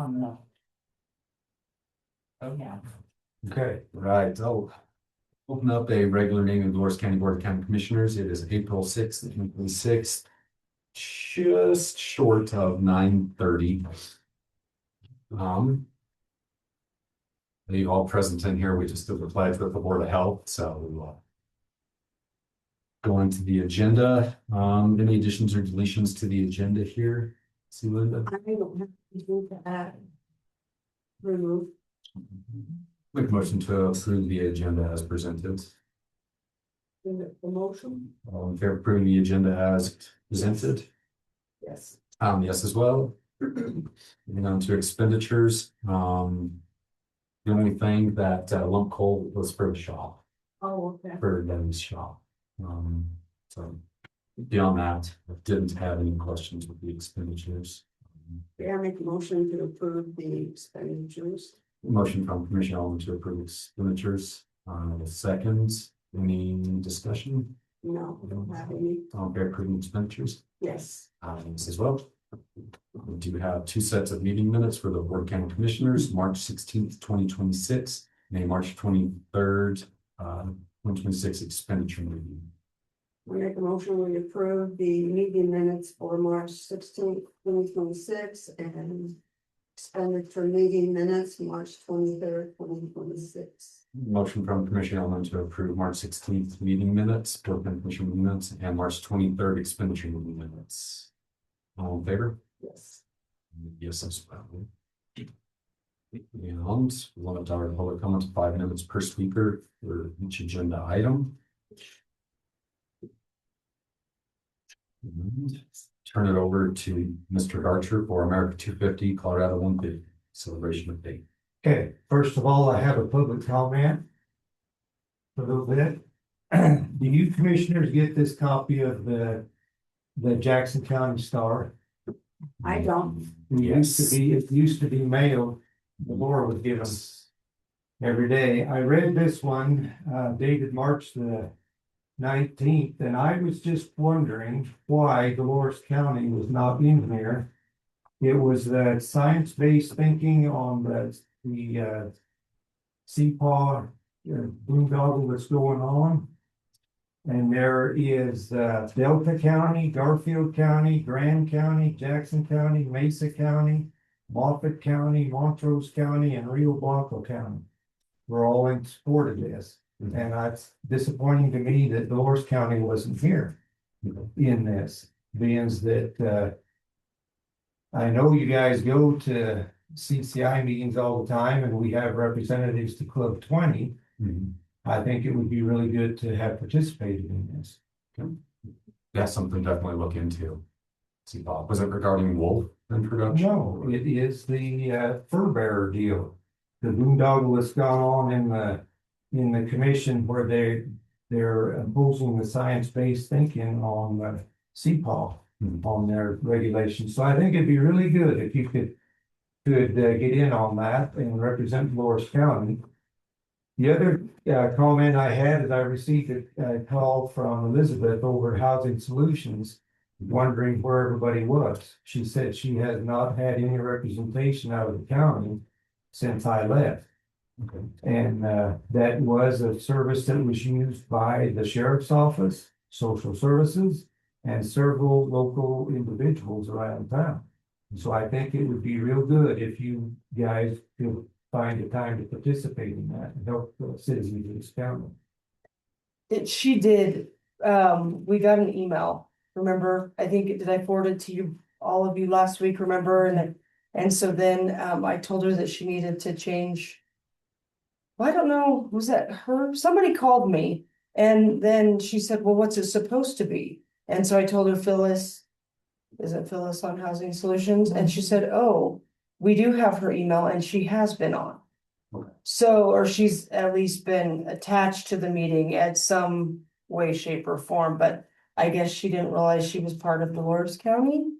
on the. Oh, yeah. Okay, right, I'll open up a regular meeting of the Dolores County Board of County Commissioners. It is April 6th, 2026, just short of 9:30. I believe all present in here, we just did the pledge with the Board of Health, so go into the agenda. Any additions or deletions to the agenda here? See, Linda? I don't have to do that. Remove. Make a motion to approve the agenda as presented. The motion, All in favor of approving the agenda as presented? yes. Yes, as well. Moving on to expenditures. The only thing that lump coal was for the shop, Oh, okay. for Debbie's shop. So beyond that, I didn't have any questions with the expenditures. Yeah, I make a motion to approve the expenditures. Motion from Commissioner Allen to approve expenditures. Seconds, any discussion? No, we don't have any. All in favor of approving expenditures? Yes. Yes, as well. We do have two sets of meeting minutes for the Board of County Commissioners, March 16th, 2026, and a March 23rd, 2026 expenditure meeting. I make a motion, we approve the meeting minutes for March 16th, 2026, and expenditure meeting minutes, March 23rd, 2026. Motion from Commissioner Allen to approve March 16th meeting minutes, Board of County Commissioner meeting minutes, and March 23rd expenditure meeting minutes. All in favor? Yes. Yes, as well. And limit our public comment to 5 minutes per speaker for each agenda item. And turn it over to Mr. Archer for America 250, Colorado 150 celebration of date. Okay, first of all, I have a public comment. For a little bit. Do you commissioners get this copy of the Jackson County Star? I don't. It used to be mailed. The Laura would give us every day. I read this one, dated March the 19th, and I was just wondering why Dolores County was not in here. It was that science-based thinking on the CPAW boondoggle that's going on. And there is Delta County, Garfield County, Grand County, Jackson County, Mesa County, Moffett County, Montrose County, and Rio Blanco County. We're all in support of this. And it's disappointing to me that Dolores County wasn't here in this, being that I know you guys go to CCI meetings all the time, and we have representatives to Club 20. I think it would be really good to have participated in this. That's something to definitely look into. See, Bob, was it regarding wolf introduction? No, it is the fur bearer deal. The boondoggle that's gone on in the commission where they're opposing the science-based thinking on CPAW on their regulations. So I think it'd be really good if you could get in on that and represent Dolores County. The other comment I had is I received a call from Elizabeth over Housing Solutions, wondering where everybody was. She said she has not had any representation out of the county since I left. Okay. And that was a service that was used by the sheriff's office, social services, and several local individuals around town. So I think it would be real good if you guys could find a time to participate in that and help the citizens of this county. She did, we got an email, remember, I think, did I forward it to you, all of you last week, remember? And so then, I told her that she needed to change. Well, I don't know, was that her? Somebody called me and then she said, well, what's it supposed to be? And so I told her Phyllis, is it Phyllis on Housing Solutions? And she said, oh, we do have her email and she has been on. Okay. So, or she's at least been attached to the meeting at some way, shape or form, but I guess she didn't realize she was part of Dolores County.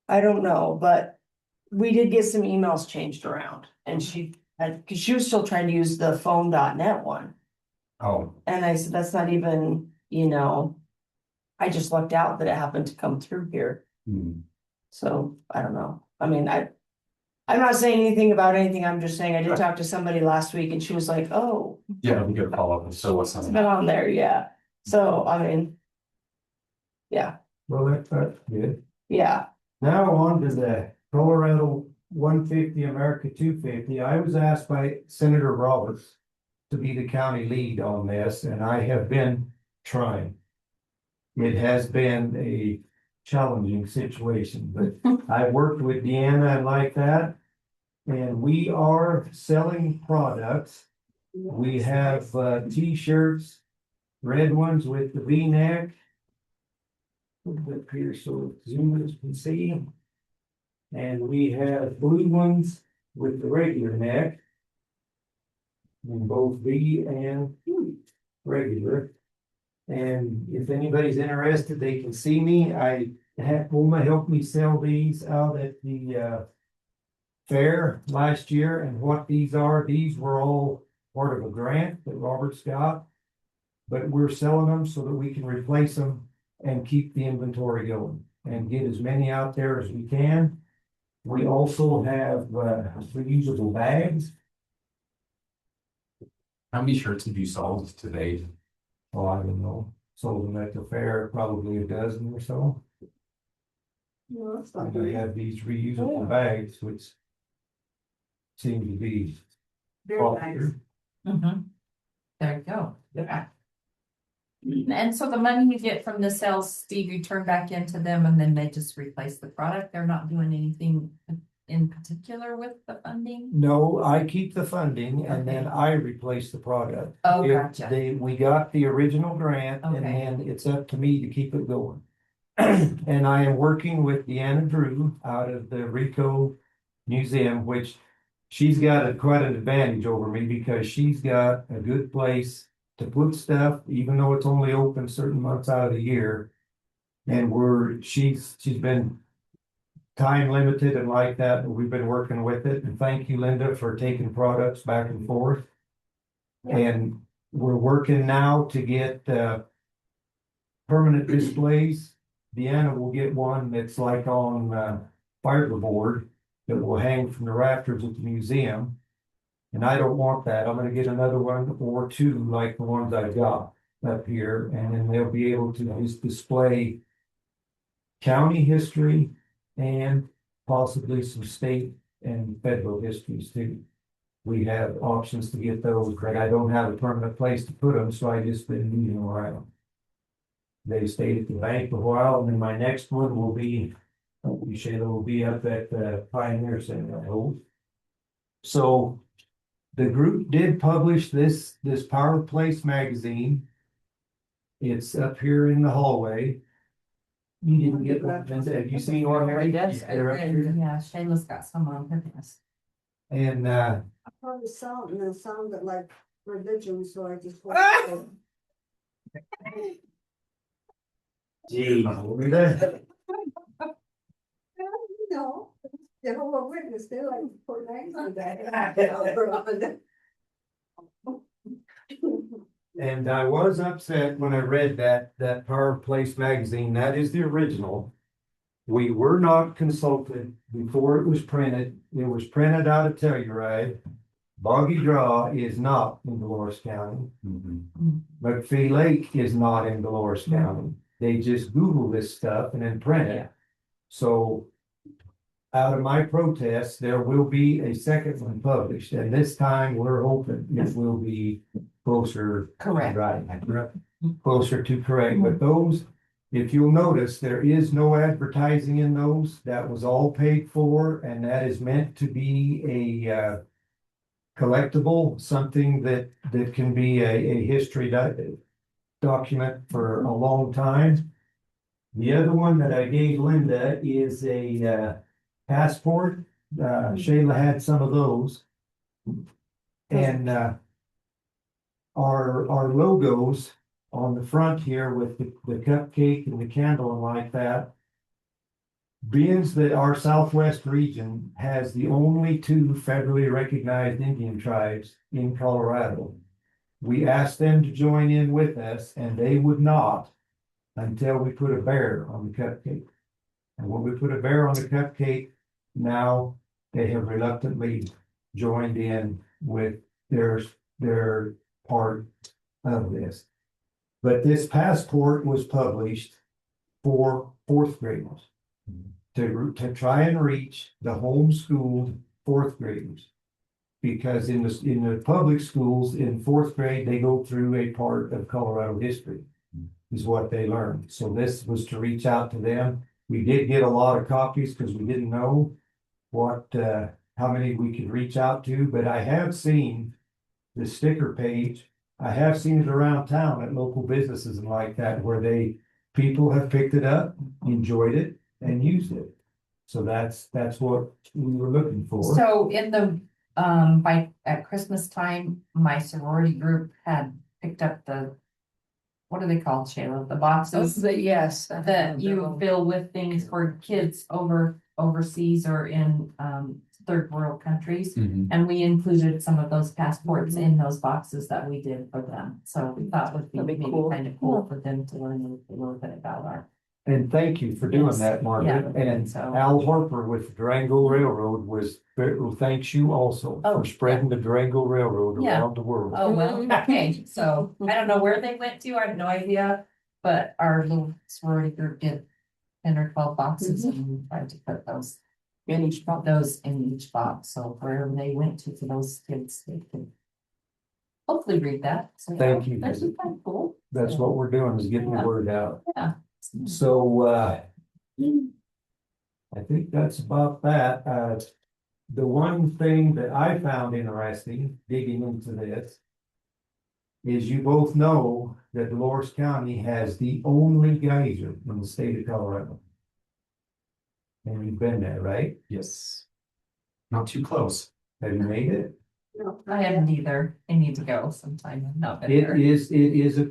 I don't know, but we did get some emails changed around and cause she was still trying to use the phone.net one. Oh, And I said, that's not even, I just lucked out that it happened to come through here. So I don't know. I mean, I'm not saying anything about anything, I'm just saying I did talk to somebody last week and she was like, oh, Yeah, we could follow up. So what's it's on been on there, yeah. So, I mean. Yeah, Well, that's good. yeah, Now on to the Colorado 150, America 250. I was asked by Senator Roberts to be the county lead on this, and I have been trying. It has been a challenging situation, but I worked with Deanna and like that. And we are selling products. We have t-shirts, red ones with the V-neck. Up here so zoomers can see. And we have blue ones with the regular neck. In both V and regular. And if anybody's interested, they can see me. I had Puma help me sell these out at the fair last year. And what these are, these were all part of a grant that Robert's got. But we're selling them so that we can replace them and keep the inventory going and get as many out there as we can. We also have reusable bags. How many shirts have you sold today? Oh, I don't know. Sold them at the fair, probably a dozen or so. No, that's not And they good. have these reusable bags, which seem to be Very nice. popular. Mhm. There you go. Yeah. And so the money you get from the sales, Steve, you turn back into them and then they just replace the product. They're not doing anything in particular with the funding? No, I keep the funding and then I replace the product. Oh, If gotcha. we got the original grant and Okay. then it's up to me to keep it going. And I am working with Deanna Drew out of the Rico Museum, which she's got quite an advantage over me because she's got a good place to put stuff, even though it's only open certain months out of the year. And she's been time limited and like that, but we've been working with it. And thank you, Linda, for taking products back and forth. And we're working now to get permanent displays. Deanna will get one that's like on fiberboard that will hang from the rafters at the museum. And I don't want that. I'm gonna get another one or two like the ones I've got up here, and then they'll be able to just display county history and possibly some state and federal histories too. We have options to get those, but I don't have a permanent place to put them, so I just been moving them around. They stayed at the bank a while, and then my next one will be, Shayla will be up at the Pioneer Center, I hope. So the group did publish this Power Place magazine. It's up here in the hallway. You didn't get one, Linda. Have you seen one? Mary? Yes, They're up here. yeah, Shayla's got some on her desk. And I probably saw it and it sounded like religion, so I just. gee, Linda, No, Jehovah's Witness, they like to put names on that. and I was upset when I read that Power Place magazine. That is the original. We were not consulted before it was printed. It was printed out of Telluride. Boggy Draw is not in Dolores County. McPhee Lake is not in Dolores County. They just Google this stuff and then print it. So out of my protest, there will be a second one published, and this time we're hoping it will be closer. Correct. Right, closer to correct, but those, if you'll notice, there is no advertising in those. That was all paid for, and that is meant to be a collectible, something that can be a history document for a long time. The other one that I gave Linda is a passport. Shayla had some of those. And our logos on the front here with the cupcake and the candle and like that. Being that our Southwest region has the only two federally recognized Indian tribes in Colorado, we asked them to join in with us, and they would not until we put a bear on the cupcake. And when we put a bear on the cupcake, now they have reluctantly joined in with their part of this. But this passport was published for fourth graders to try and reach the homeschooled fourth graders. Because in the public schools in fourth grade, they go through a part of Colorado history is what they learned. So this was to reach out to them. We did get a lot of copies because we didn't know what, how many we could reach out to, but I have seen the sticker page. I have seen it around town at local businesses and like that, where people have picked it up, enjoyed it, and used it. So that's what we were looking for. So in the, at Christmas time, my sorority group had picked up the, what are they called, Shayla? The boxes Yes. that you fill with things for kids overseas or in, third world countries. Mhm. And we included some of those passports in those boxes that we did for them. So we thought would be That'd be maybe cool. kind of cool for them to learn a little bit about our. And thank you for doing Yes. that, Margaret. Yeah. And So- Al Harper with Durango Railroad thanks you also Oh, for spreading the Durango Railroad Yeah. around the world. Oh, well, okay, so I don't know where they went to, I have no idea, but our little sorority group did 10 or 12 boxes and we tried to put those. In each box. Those in each box, so wherever they went to for those kids, they could. Hopefully read that. So, Thank you. That's kind of cool. That's what we're doing, is getting the Yeah. word out. Yeah. So, I think that's about that. The one thing that I found interesting digging into this is you both know that Dolores County has the only geyser in the state of Colorado. And you've been there, right? Yes. Not too close. Have you made it? No, I haven't either, I need to go sometime, I've not been It there. is a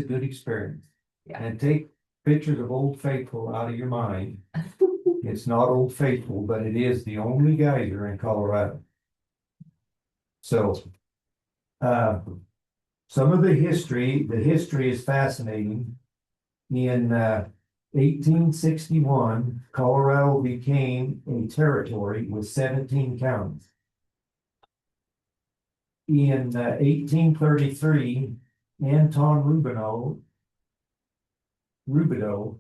good experience. Yeah. And take pictures of Old Faithful out of your mind. It's not Old Faithful, but it is the only geyser in Colorado. So, some of the history is fascinating. In 1861, Colorado became a territory with 17 counties. In 1833, Anton Rubidoux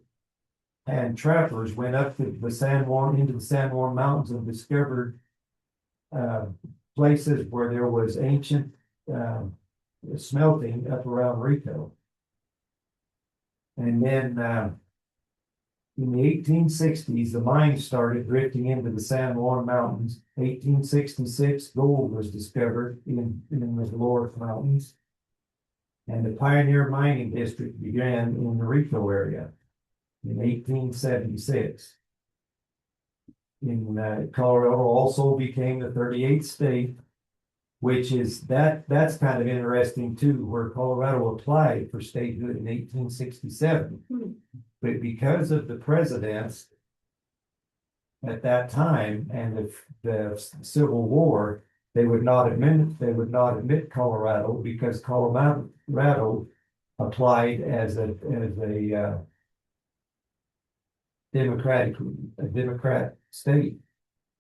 and trappers went up to the San Juan, into the San Juan Mountains and discovered places where there was ancient smelting up around Rico. And then in the 1860s, the mines started drifting into the San Juan Mountains. 1866, gold was discovered in the Dolores Mountains. And the Pioneer Mining District began in the Rico area in 1876. Colorado also became the 38th state, which is that's kind of interesting too, where Colorado applied for statehood in 1867. But because of the presidents at that time and the Civil War, they would not admit Colorado because Colorado applied as a Democrat state,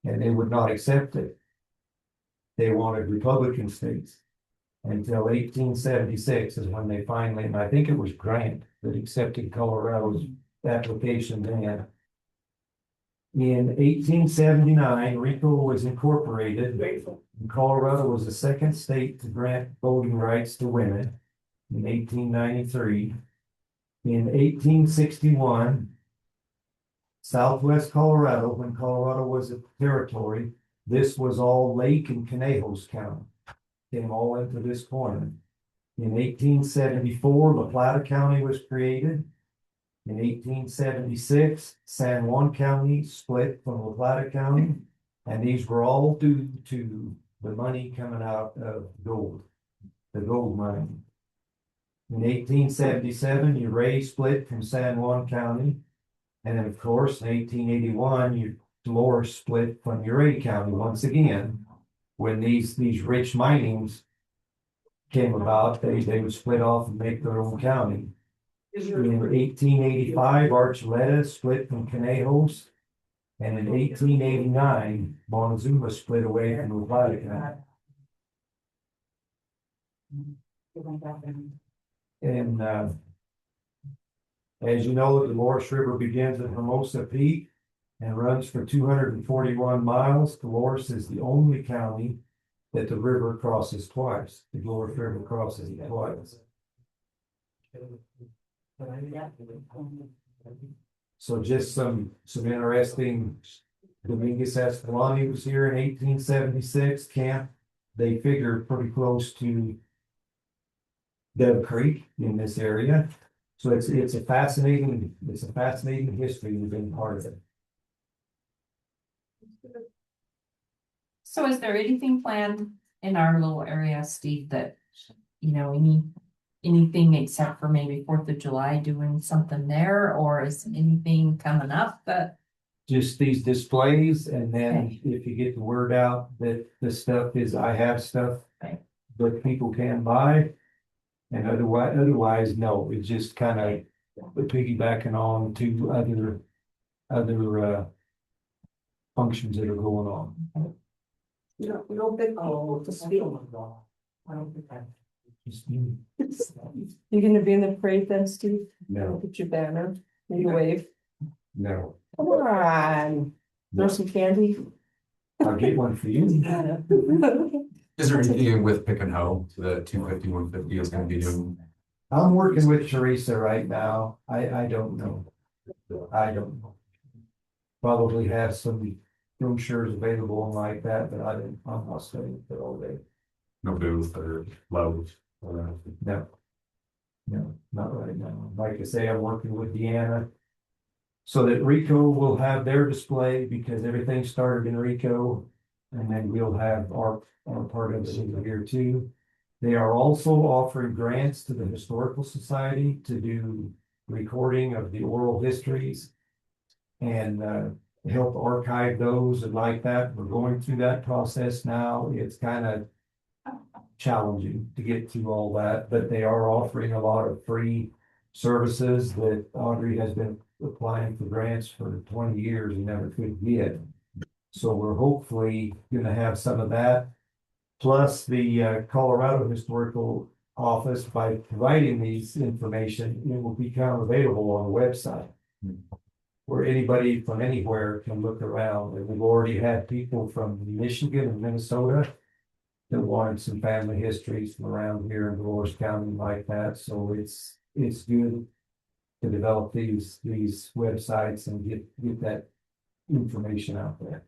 and they would not accept it. They wanted Republican states until 1876 is when they finally, and I think it was Grant that accepted Colorado's application then. In 1879, Rico was incorporated, and Colorado was the second state to grant voting rights to women in 1893. In 1861, Southwest Colorado, when Colorado was a territory, this was all Lake and Conejos County, came all into this corner. In 1874, La Plata County was created. In 1876, San Juan County split from La Plata County, and these were all due to the money coming out of gold, the gold mine. In 1877, Uray split from San Juan County, and then of course, in 1881, Dolores split from Uray County once again. When these rich minings came about, they would split off and make their own county. In 1885, Archuleta split from Conejos. And in 1889, Montezuma split away from Nevada County. And as you know, the Dolores River begins at Hermosa Peak and runs for 241 miles. Dolores is the only county that the river crosses twice. The Dolores River crosses it twice. So just some interesting, Dominguez Escalante was here in 1876, camp. They figure pretty close to Dove Creek in this area. So it's a fascinating history and been part of it. So is there anything planned in our little area, Steve, that, anything except for maybe 4th of July doing something there, or is anything coming up that? Just these displays, and then if you get the word out that the stuff is, I have stuff Okay. that people can buy. And otherwise, no, it's just kind of piggybacking on to other functions that are going on. No big people to speak. Just, You gonna be in the parade then, Steve? No, Get your banner, maybe wave. no, Come on, throw some candy. I'll get one for you. Is there anything with Pick and Hoe, the 250, 150 is gonna be doing? I'm working with Teresa right now. I don't know. I don't know. Probably have some brochures available and like that, but I'm not studying it all day. No booth or loads or? No. No, not right now. Like I say, I'm working with Deanna. So that Rico will have their display because everything started in Rico. And then we'll have our part of it here too. They are also offering grants to the Historical Society to do recording of the oral histories. And help archive those and like that. We're going through that process now. It's kind of challenging to get through all that, but they are offering a lot of free services that Audrey has been applying for grants for 20 years and never could get. So we're hopefully gonna have some of that. Plus the Colorado Historical Office, by providing these information, it will become available on the website. Where anybody from anywhere can look around, and we've already had people from Michigan and Minnesota that wanted some family histories from around here in Dolores County like that, so it's good to develop these websites and get that information out there.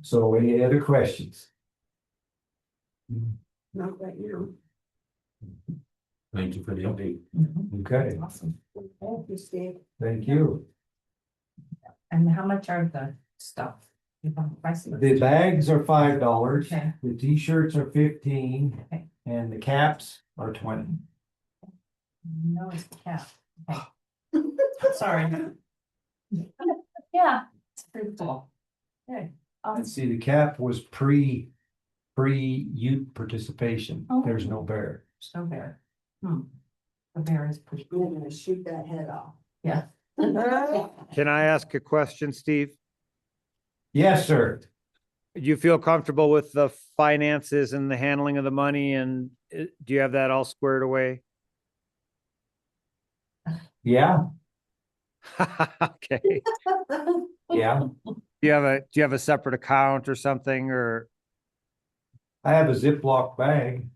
So any other questions? Not right now. Thank you for the update. Okay, Awesome. Thank you, Steve. thank you. And how much are the stuff? Prices? The bags are $5, Okay. the t-shirts are 15, Okay. and the caps are 20. No, it's the cat. Okay. Sorry. Yeah, it's pretty cool. Okay. And Awesome. see, the cap was pre-youth participation. Oh. There's no bear. So bear. The bear is pretty I'm cool. gonna shoot that head off. Yeah. Can I ask a question, Steve? Yes, sir. You feel comfortable with the finances and the handling of the money, and do you have that all squared away? Yeah, Okay. yeah. Do you have a separate account or something, or? I have a Ziploc bag.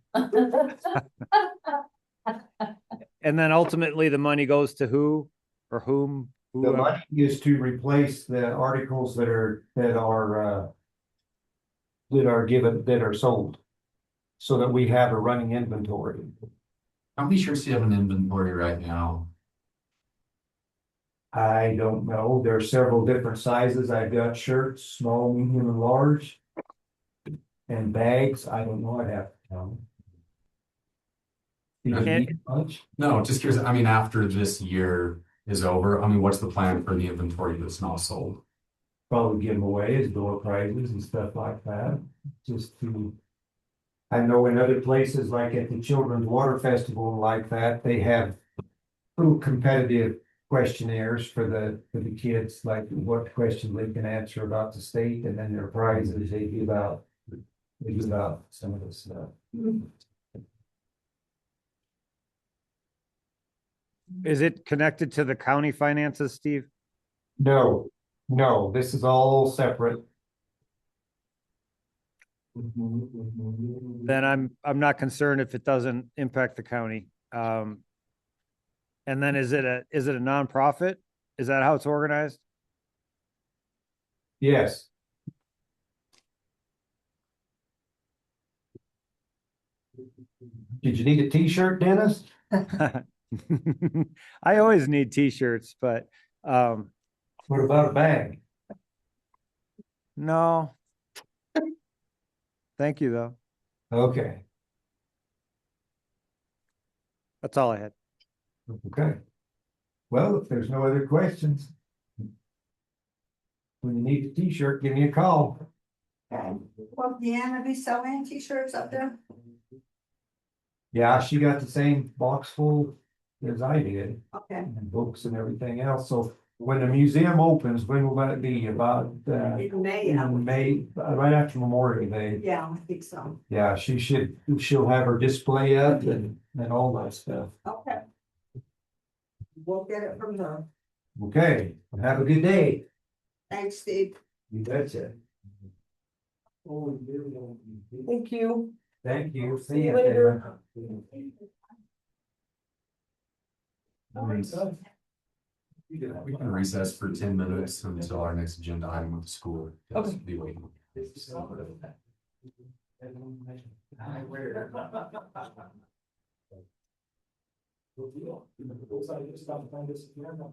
And then ultimately the money goes to who or whom? The money is to replace the articles that are given, that are sold. So that we have a running inventory. How many shirts do you have in inventory right now? I don't know. There are several different sizes. I've got shirts, small, medium, and large. And bags, I don't know, I'd have to count. Do you Okay. need much? No, just curious, I mean, after this year is over, I mean, what's the plan for the inventory that's not sold? Probably give them away as door prizes and stuff like that, just to. I know in other places, like at the Children's Water Festival and like that, they have little competitive questionnaires for the kids, like what questions they can answer about the state, and then their prizes they give out. They give out some of this stuff. Is it connected to the county finances, Steve? No, no, this is all separate. Then I'm not concerned if it doesn't impact the county. And then is it a nonprofit? Is that how it's organized? Yes. Did you need a T-shirt, Dennis? I always need t-shirts, but What about a bag? no. Thank you, though. Okay, That's all I had. okay. Well, if there's no other questions. When you need a T-shirt, give me a call. Will Deanna be selling t-shirts up there? Yeah, she got the same box full as I did, Okay, and books and everything else, so when the museum opens, when will that be? About, in May, I in would- May, right after Memorial Day. yeah, I think so. Yeah, she'll have her display up and all that stuff. Okay. We'll get it from her. Okay, have a good day. Thanks, Steve. You betcha. Thank you. Thank you. See you later. We can recess for 10 minutes until our next agenda item with the school. Okay. Be waiting.